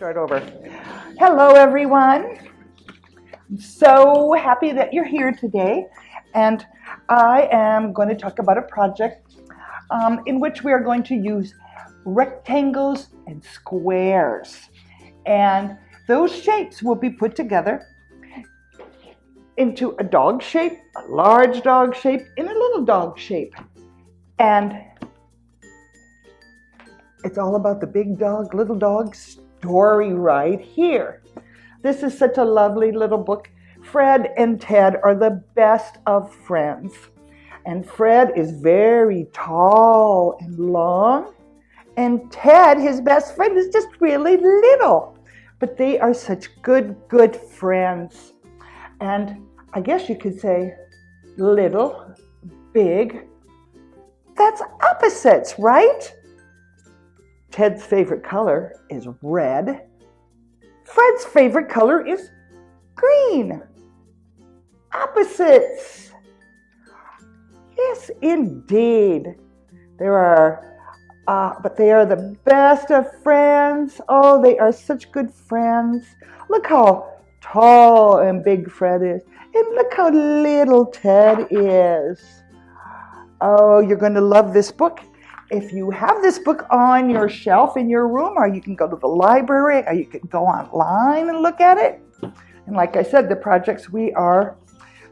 Start over. Hello, everyone. I'm so happy that you're here today, and I am going to talk about a project in which we are going to use rectangles and squares, and those shapes will be put together into a dog shape, a large dog shape, and a little dog shape. And it's all about the big dog, little dog story right here. This is such a lovely little book. Fred and Ted are the best of friends. And Fred is very tall and long. And Ted, his best friend, is just really little. But they are such good friends. And I guess you could say little, big. That's opposites, right? Ted's favorite color is red. Fred's favorite color is green. Opposites. Yes, indeed. But they are the best of friends. Oh, they are such good friends. Look how tall and big Fred is. And look how little Ted is. Oh, you're going to love this book. If you have this book on your shelf in your room, or you can go to the library, or you can go online and look at it. And like I said, the projects we are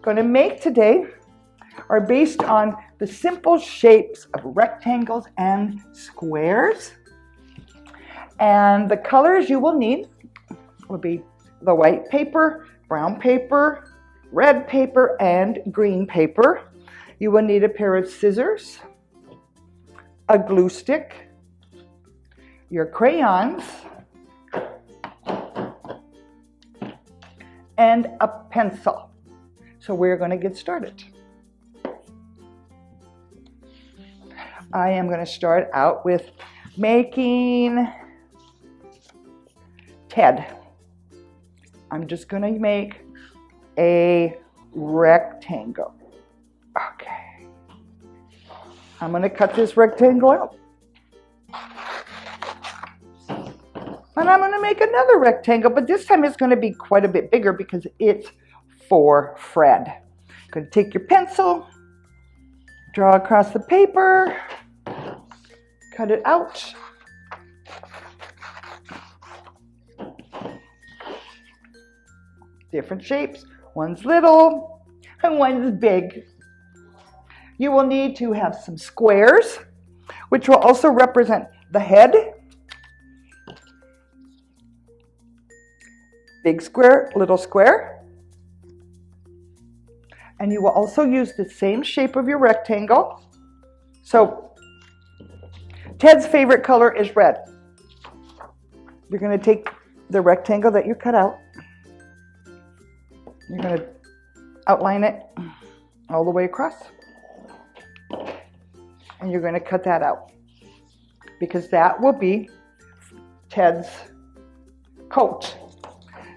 going to make today are based on the simple shapes of rectangles and squares. And the colors you will need will be the white paper, brown paper, red paper, and green paper. You will need a pair of scissors, a glue stick, your crayons, and a pencil. So we're going to get started. I am going to start out with making Ted. I'm just going to make a rectangle. Okay. I'm going to cut this rectangle out. And I'm going to make another rectangle, but this time it's going to be quite a bit bigger because it's for Fred. You're going to take your pencil, draw across the paper, cut it out. Different shapes. One's little and one's big. You will need to have some squares, which will also represent the head. Big square, little square. And you will also use the same shape of your rectangle. So, Ted's favorite color is red. You're going to take the rectangle that you cut out. You're going to outline it all the way across. And you're going to cut that out because that will be Ted's coat.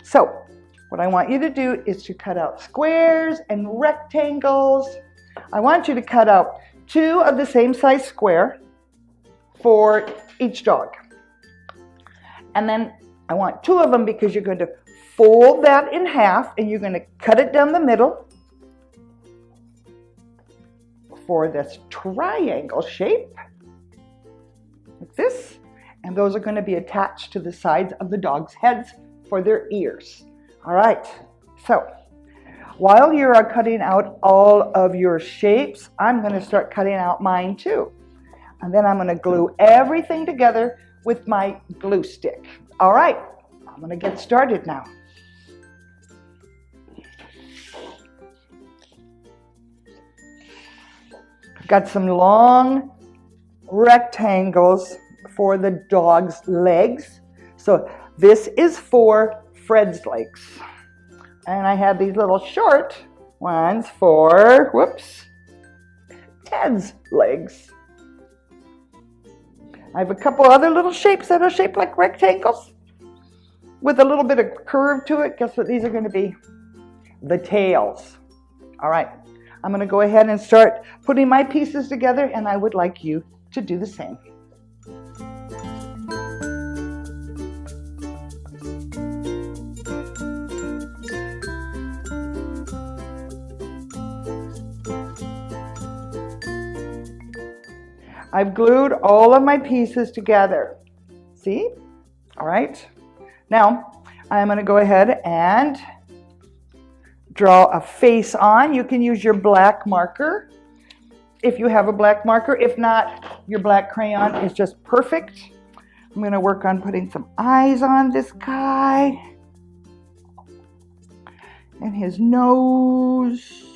So what I want you to do is to cut out squares and rectangles. I want you to cut out 2 of the same size square for each dog. And then I want 2 of them because you're going to fold that in half and you're going to cut it down the middle for this triangle shape, like this, and those are going to be attached to the sides of the dog's heads for their ears. All right, so while you are cutting out all of your shapes, I'm going to start cutting out mine too. And then I'm going to glue everything together with my glue stick. All right, I'm going to get started now. Got some long rectangles for the dog's legs. So this is for Fred's legs. And I have these little short ones for, Ted's legs. I have a couple other little shapes that are shaped like rectangles with a little bit of curve to it. Guess what these are going to be? The tails. All right. I'm going to go ahead and start putting my pieces together, and I would like you to do the same. I've glued all of my pieces together. See? All right. Now, I'm going to go ahead and draw a face on. You can use your black marker if you have a black marker. If not, your black crayon is just perfect. I'm going to work on putting some eyes on this guy and his nose.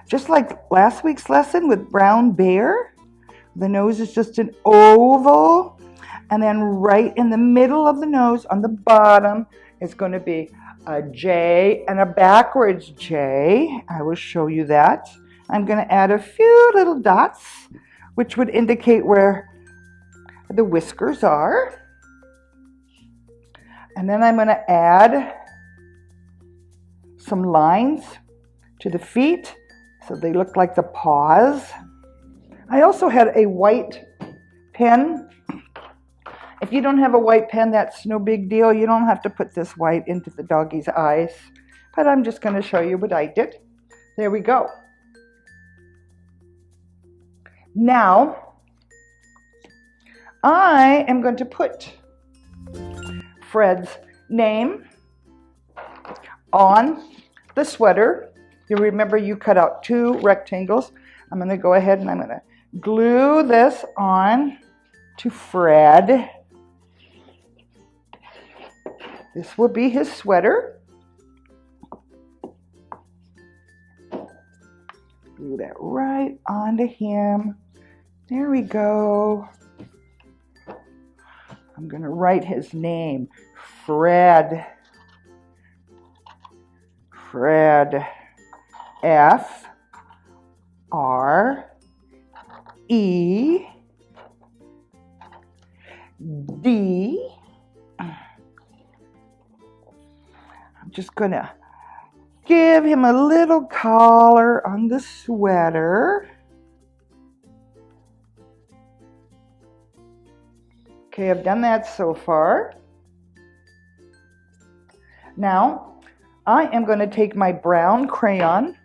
Just like last week's lesson with Brown Bear, the nose is just an oval, and then right in the middle of the nose on the bottom is going to be a J and a backwards J. I will show you that. I'm going to add a few little dots, which would indicate where the whiskers are. And then I'm going to add some lines to the feet so they look like the paws. I also had a white pen. If you don't have a white pen, that's no big deal. You don't have to put this white into the doggy's eyes. But I'm just going to show you what I did. There we go. Now, I am going to put Fred's name on the sweater. You remember you cut out 2 rectangles. I'm going to go ahead and I'm going to glue this on to Fred. This will be his sweater. Glue that right onto him. There we go. I'm going to write his name, Fred. Fred. F-R-E-D. I'm just going to give him a little collar on the sweater. Okay, I've done that so far. Now, I am going to take my brown crayon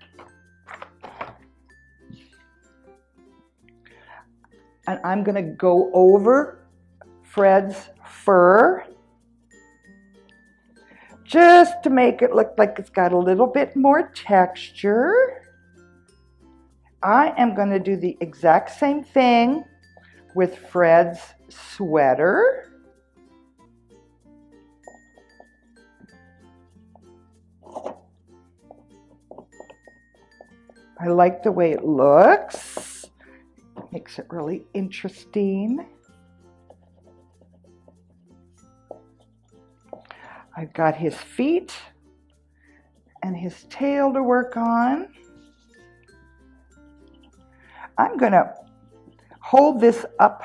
and I'm going to go over Fred's fur just to make it look like it's got a little bit more texture. I am going to do the exact same thing with Fred's sweater. I like the way it looks. Makes it really interesting. I've got his feet and his tail to work on. I'm going to hold this up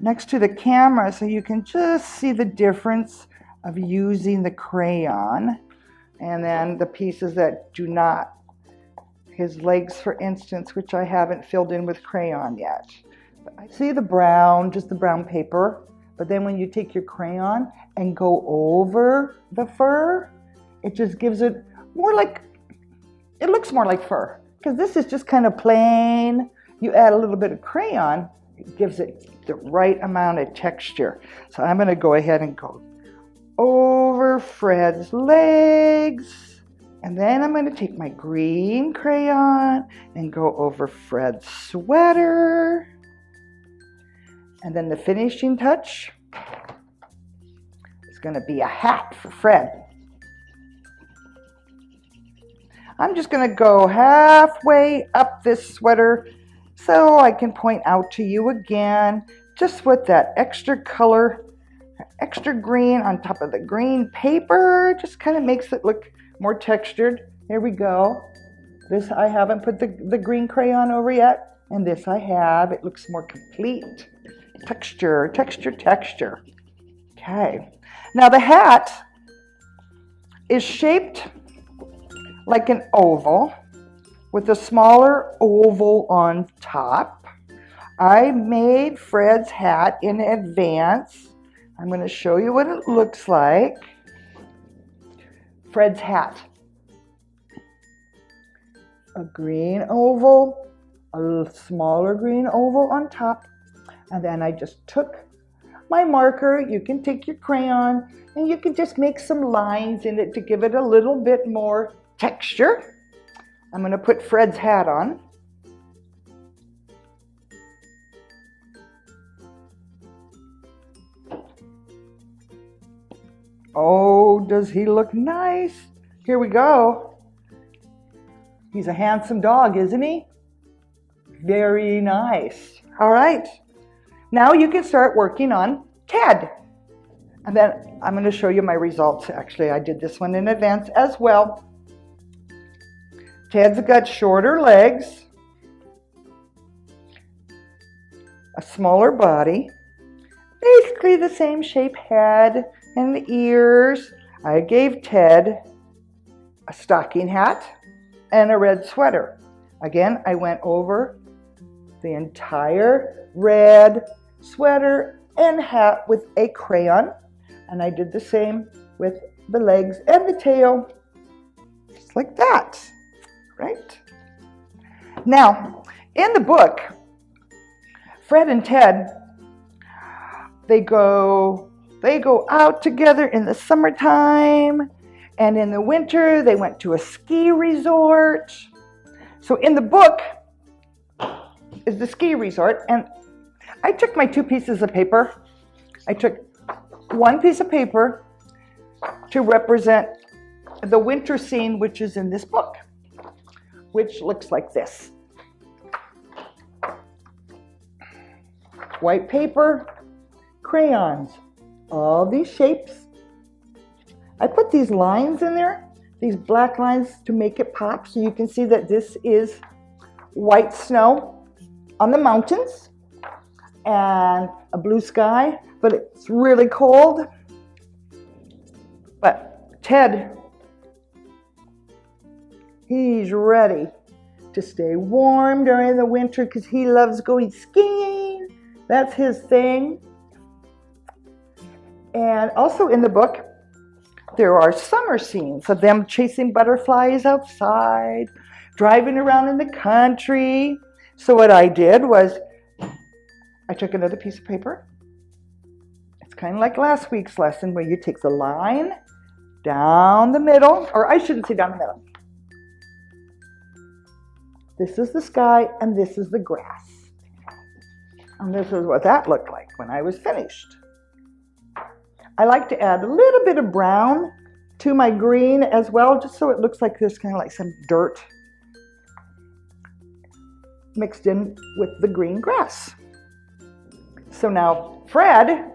next to the camera so you can just see the difference of using the crayon and then the pieces that do not. His legs, for instance, which I haven't filled in with crayon yet. I see the brown, just the brown paper, but then when you take your crayon and go over the fur, it just gives it more like, it looks more like fur. Because this is just kind of plain. You add a little bit of crayon, it gives it the right amount of texture. So I'm going to go ahead and go over Fred's legs. And then I'm going to take my green crayon and go over Fred's sweater. And then the finishing touch is going to be a hat for Fred. I'm just going to go halfway up this sweater so I can point out to you again just what that extra color, extra green on top of the green paper just kind of makes it look more textured. Here we go. This I haven't put the green crayon over yet, and this I have. It looks more complete. Texture, texture, texture. Okay. Now the hat is shaped like an oval with a smaller oval on top. I made Fred's hat in advance. I'm going to show you what it looks like. Fred's hat. A green oval a smaller green oval on top, and then I just took my marker. You can take your crayon and you can just make some lines in it to give it a little bit more texture. I'm going to put Fred's hat on. Oh, does he look nice? Here we go. He's a handsome dog, isn't he? Very nice. All right. Now you can start working on Ted. And then I'm going to show you my results. Actually, I did this one in advance as well. Ted's got shorter legs, a smaller body, basically the same shape head and the ears. I gave Ted a stocking hat and a red sweater. Again, I went over the entire red sweater and hat with a crayon, and I did the same with the legs and the tail, just like that, right? Now, in the book, Fred and Ted, they go out together in the summertime, and in the winter they went to a ski resort. So in the book is the ski resort, and I took my 2 pieces of paper. I took one piece of paper to represent the winter scene, which is in this book, which looks like this. White paper, crayons, all these shapes. I put these lines in there, these black lines, to make it pop, so you can see that this is white snow on the mountains and a blue sky, but it's really cold. But Ted, he's ready to stay warm during the winter because he loves going skiing. That's his thing. And also in the book, there are summer scenes of them chasing butterflies outside, driving around in the country. So what I did was I took another piece of paper. It's kind of like last week's lesson where you take the line down the middle, or I shouldn't say down the middle. This is the sky and this is the grass. And this is what that looked like when I was finished. I like to add a little bit of brown to my green as well, just so it looks like there's kind of like some dirt mixed in with the green grass. So now Fred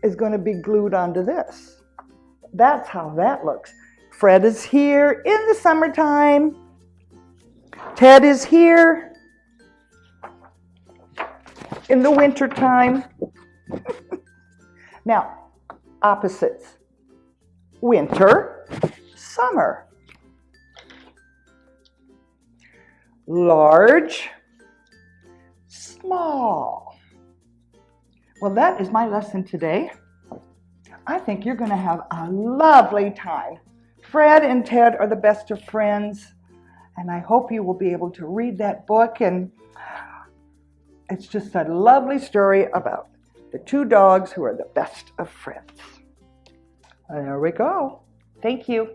is going to be glued onto this. That's how that looks. Fred is here in the summertime. Ted is here in the wintertime. Now, opposites. Winter, summer. Large, small. Well, that is my lesson today. I think you're going to have a lovely time. Fred and Ted are the best of friends, and I hope you will be able to read that book. And it's just a lovely story about the 2 dogs who are the best of friends. There we go. Thank you.